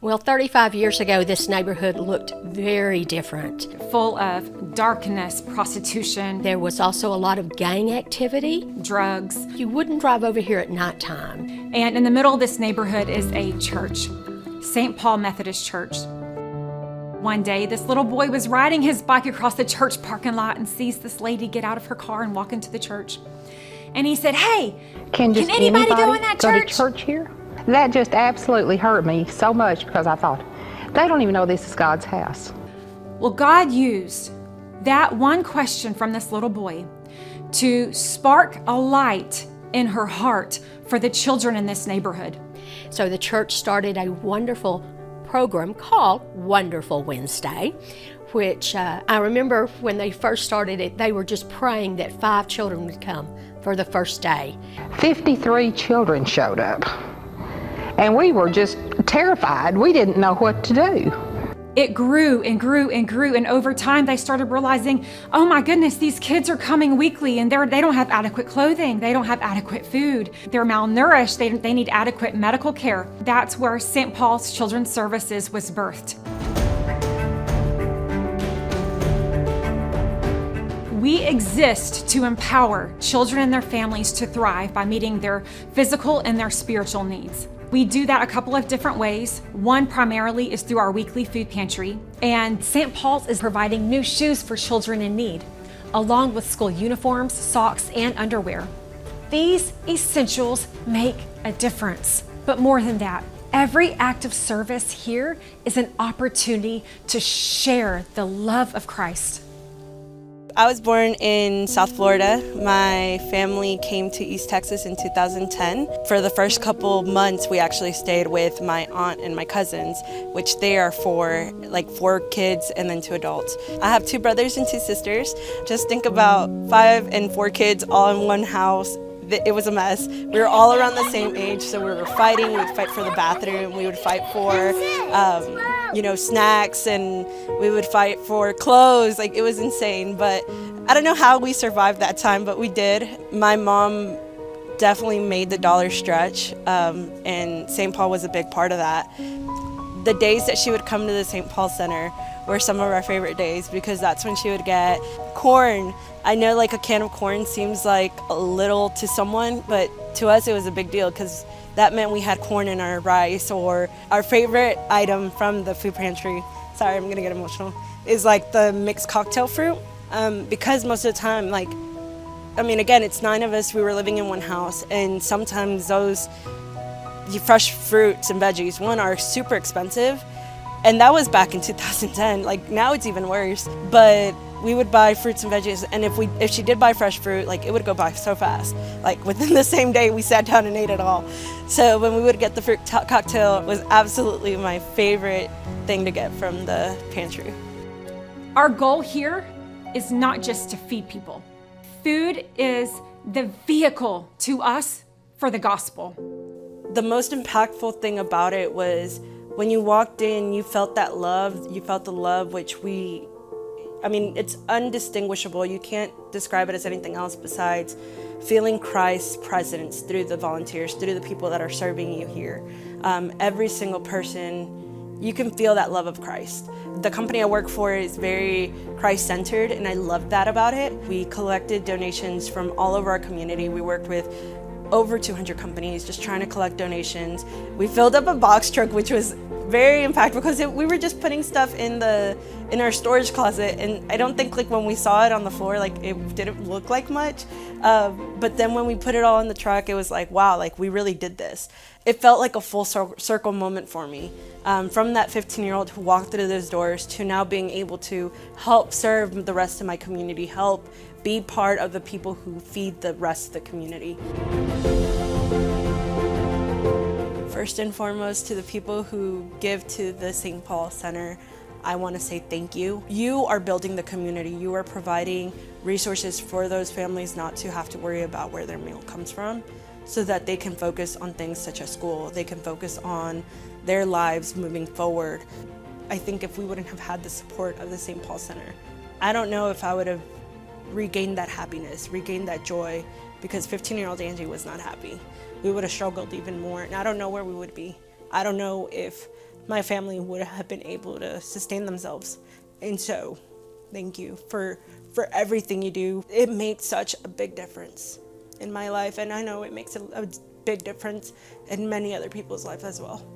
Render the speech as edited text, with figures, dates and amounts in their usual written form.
Well, 35 years ago, this neighborhood looked very different. Full of darkness, prostitution, There was also a lot of gang activity. drugs. You wouldn't drive over here at nighttime. And in the middle of this neighborhood is a church, St. Paul Methodist Church. One day, this little boy was riding his bike across the church parking lot and sees this lady get out of her car and walk into the church. And he said, "Hey, can anybody go in that go church?" to church here? That just absolutely hurt me so much because I thought, they don't even know this is God's house. Well, God used that one question from this little boy to spark a light in her heart for the children in this neighborhood. So the church started a wonderful program called Wonderful Wednesday, which I remember when they first started it, they were just praying that 5 children would come for the first day. 53 children showed up. And we were just terrified. We didn't know what to do. It grew and grew and grew, and over time they started realizing, oh my goodness, these kids are coming weekly and they don't have adequate clothing, they don't have adequate food, they're malnourished, they need adequate medical care. That's where St. Paul's Children's Services was birthed. We exist to empower children and their families to thrive by meeting their physical and their spiritual needs. We do that a couple of different ways. One primarily is through our weekly food pantry, and St. Paul's is providing new shoes for children in need, along with school uniforms, socks, and underwear. These essentials make a difference. But more than that, every act of service here is an opportunity to share the love of Christ. I was born in South Florida. My family came to East Texas in 2010. For the first couple months, we actually stayed with my aunt and my cousins, which they are 4 kids and then 2 adults. I have 2 brothers and 2 sisters. Just think about 5 and 4 kids all in one house. It was a mess. We were all around the same age, so we were fighting. We would fight for the bathroom. We would fight for, snacks, and we would fight for clothes. It was insane. But I don't know how we survived that time, but we did. My mom definitely made the dollar stretch, and St. Paul was a big part of that. The days that she would come to the St. Paul Center were some of our favorite days because that's when she would get corn. I know a can of corn seems like a little to someone, but to us it was a big deal because that meant we had corn in our rice. Or our favorite item from the food pantry, sorry, I'm gonna get emotional, is the mixed cocktail fruit. Because most of the time, again, it's 9 of us, we were living in one house, and sometimes those fresh fruits and veggies, one, are super expensive, and that was back in 2010. Now it's even worse, but we would buy fruits and veggies, and if she did buy fresh fruit, it would go by so fast. Within the same day, we sat down and ate it all. So when we would get the fruit cocktail, it was absolutely my favorite thing to get from the pantry. Our goal here is not just to feed people. Food is the vehicle to us for the gospel. The most impactful thing about it was when you walked in, you felt that love. You felt the love, which it's undistinguishable. You can't describe it as anything else besides feeling Christ's presence through the volunteers, through the people that are serving you here. Every single person, you can feel that love of Christ. The company I work for is very Christ-centered, and I love that about it. We collected donations from all over our community. We worked with over 200 companies just trying to collect donations. We filled up a box truck, which was very impactful because we were just putting stuff in our storage closet, and I don't think when we saw it on the floor, it didn't look like much. But then when we put it all in the truck, it was wow, we really did this. It felt like a full circle moment for me. From that 15-year-old who walked through those doors to now being able to help serve the rest of my community, help be part of the people who feed the rest of the community. First and foremost, to the people who give to the St. Paul Center, I want to say thank you. You are building the community. You are providing resources for those families not to have to worry about where their meal comes from, so that they can focus on things such as school. They can focus on their lives moving forward. I think if we wouldn't have had the support of the St. Paul Center, I don't know if I would have regained that happiness, regained that joy, because 15-year-old Angie was not happy. We would have struggled even more, and I don't know where we would be. I don't know if my family would have been able to sustain themselves. And so, thank you for everything you do. It makes such a big difference in my life, and I know it makes a big difference in many other people's life as well.